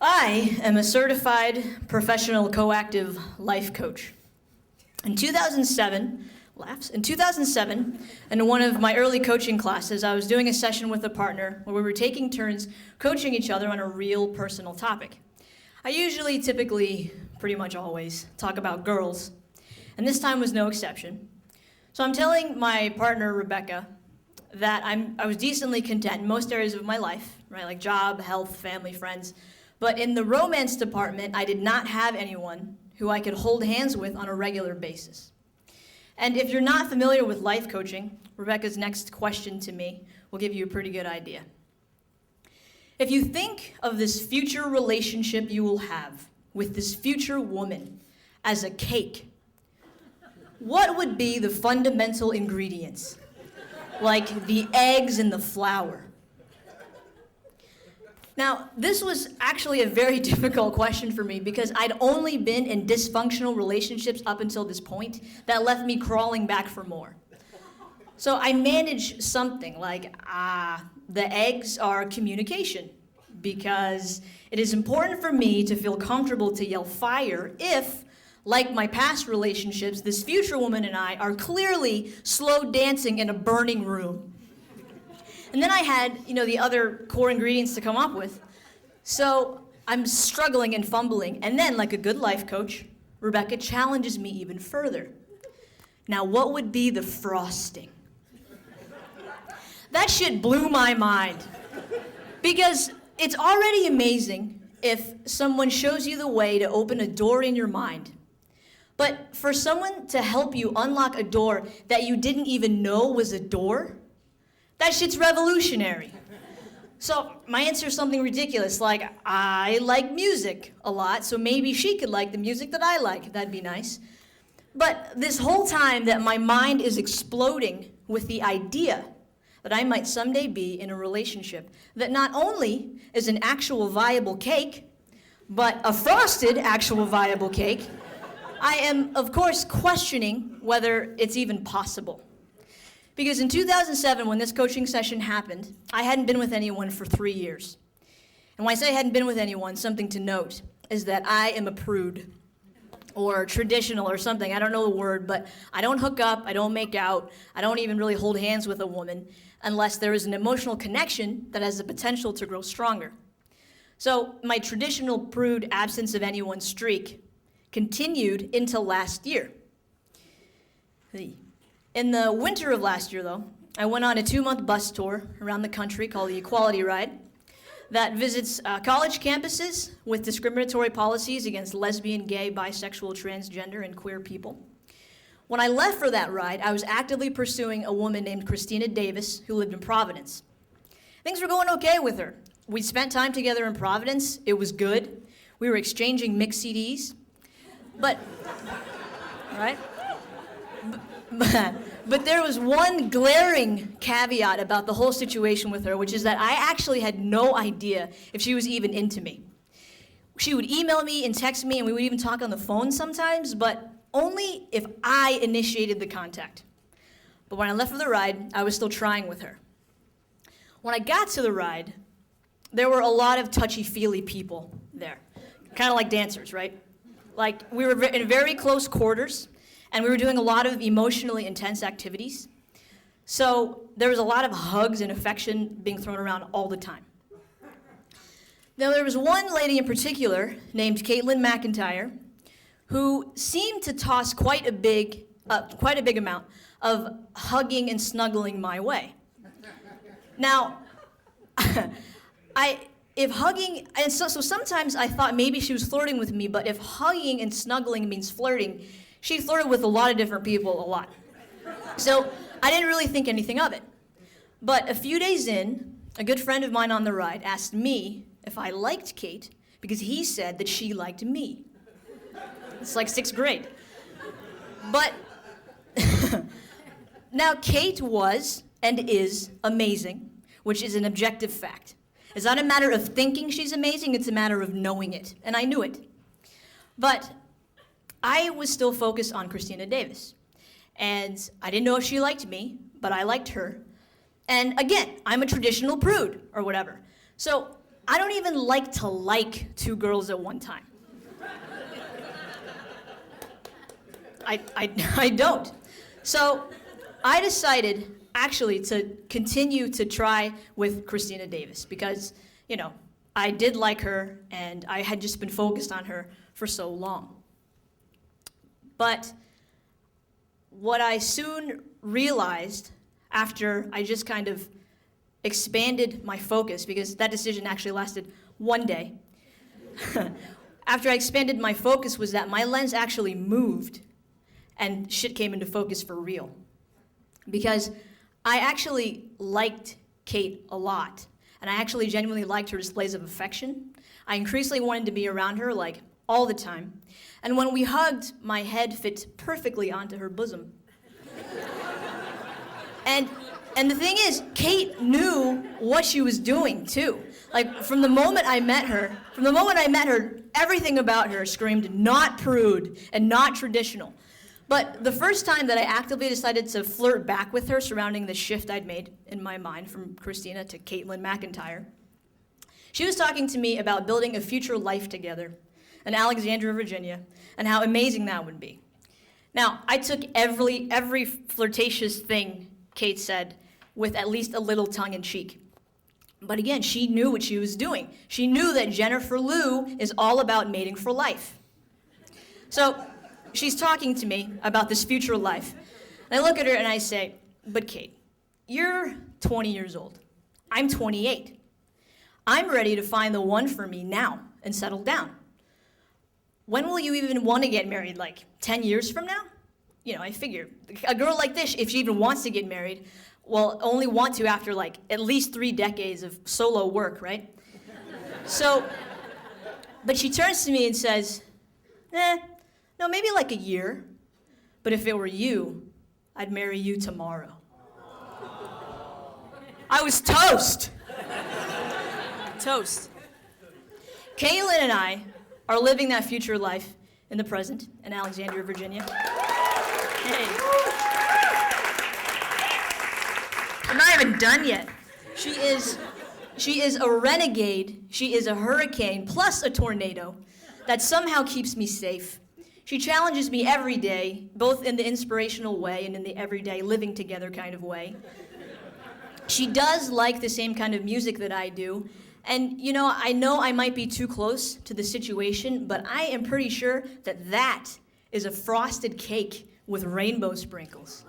I am a certified professional coactive life coach. In 2007, in one of my early coaching classes, I was doing a session with a partner where we were taking turns coaching each other on a real personal topic. I usually, typically, pretty much always, talk about girls, and this time was no exception. So I'm telling my partner, Rebecca, that I was decently content in most areas of my life, right, like job, health, family, friends. But in the romance department, I did not have anyone who I could hold hands with on a regular basis. And if you're not familiar with life coaching, Rebecca's next question to me will give you a pretty good idea. If you think of this future relationship you will have with this future woman as a cake, what would be the fundamental ingredients? Like the eggs and the flour. Now, this was actually a very difficult question for me because I'd only been in dysfunctional relationships up until this point that left me crawling back for more. So I managed something like, the eggs are communication, because it is important for me to feel comfortable to yell fire if, like my past relationships, this future woman and I are clearly slow dancing in a burning room. And then I had, the other core ingredients to come up with. So I'm struggling and fumbling. And then, like a good life coach, Rebecca challenges me even further. Now, what would be the frosting? That shit blew my mind. Because it's already amazing if someone shows you the way to open a door in your mind. But for someone to help you unlock a door that you didn't even know was a door, that shit's revolutionary. So my answer is something ridiculous, like I like music a lot, so maybe she could like the music that I like. That'd be nice. But this whole time that my mind is exploding with the idea that I might someday be in a relationship that not only is an actual viable cake, but a frosted actual viable cake, I am, of course, questioning whether it's even possible. Because in 2007, when this coaching session happened, I hadn't been with anyone for 3 years. And when I say I hadn't been with anyone, something to note is that I am a prude, or traditional or something, I don't know the word, but I don't hook up, I don't make out, I don't even really hold hands with a woman unless there is an emotional connection that has the potential to grow stronger. So my traditional prude absence of anyone streak continued until last year. In the winter of last year, though, I went on a 2-month bus tour around the country called the Equality Ride that visits college campuses with discriminatory policies against lesbian, gay, bisexual, transgender, and queer people. When I left for that ride, I was actively pursuing a woman named Christina Davis who lived in Providence. Things were going okay with her. We spent time together in Providence. It was good. We were exchanging mixed CDs. But there was one glaring caveat about the whole situation with her, which is that I actually had no idea if she was even into me. She would email me and text me, and we would even talk on the phone sometimes, but only if I initiated the contact. But when I left for the ride, I was still trying with her. When I got to the ride, there were a lot of touchy-feely people there, kind of like dancers, right? Like, we were in very close quarters, and we were doing a lot of emotionally intense activities. So there was a lot of hugs and affection being thrown around all the time. Now, there was one lady in particular named Caitlin McIntyre who seemed to toss quite a big amount of hugging and snuggling my way. Now, so sometimes I thought maybe she was flirting with me, but if hugging and snuggling means flirting, she flirted with a lot of different people a lot. So I didn't really think anything of it. But a few days in, a good friend of mine on the ride asked me if I liked Kate because he said that she liked me. It's like 6th grade. But now Kate was and is amazing, which is an objective fact. It's not a matter of thinking she's amazing, it's a matter of knowing it. And I knew it. But I was still focused on Christina Davis. And I didn't know if she liked me, but I liked her. And again, I'm a traditional prude, or whatever. So I don't even like to like two girls at one time. I don't. So I decided actually to continue to try with Christina Davis because, you know, I did like her and I had just been focused on her for so long. But what I soon realized after I just kind of expanded my focus, because that decision actually lasted one day, after I expanded my focus was that my lens actually moved and shit came into focus for real. Because I actually liked Kate a lot, and I actually genuinely liked her displays of affection. I increasingly wanted to be around her, like, all the time. And when we hugged, my head fit perfectly onto her bosom. And the thing is, Kate knew what she was doing, too. Like, from the moment I met her, everything about her screamed not prude and not traditional. But the first time that I actively decided to flirt back with her surrounding the shift I'd made in my mind from Christina to Caitlin McIntyre, she was talking to me about building a future life together in Alexandria, Virginia, and how amazing that would be. Now, I took every flirtatious thing Kate said with at least a little tongue-in-cheek. But again, she knew what she was doing. She knew that Jennifer Lou is all about mating for life. So she's talking to me about this future life. And I look at her and I say, but Kate, you're 20 years old. I'm 28. I'm ready to find the one for me now and settle down. When will you even want to get married? Like 10 years from now? You know, I figure a girl like this, if she even wants to get married, will only want to after like at least 3 decades of solo work, right? So, but she turns to me and says, no, maybe like a year. But if it were you, I'd marry you tomorrow. I was toast. Toast. Caitlin and I are living that future life in the present in Alexandria, Virginia. Hey. I'm not even done yet. She is a renegade. She is a hurricane plus a tornado that somehow keeps me safe. She challenges me every day, both in the inspirational way and in the everyday living together kind of way. She does like the same kind of music that I do. And, you know I might be too close to the situation, but I am pretty sure that is a frosted cake with rainbow sprinkles.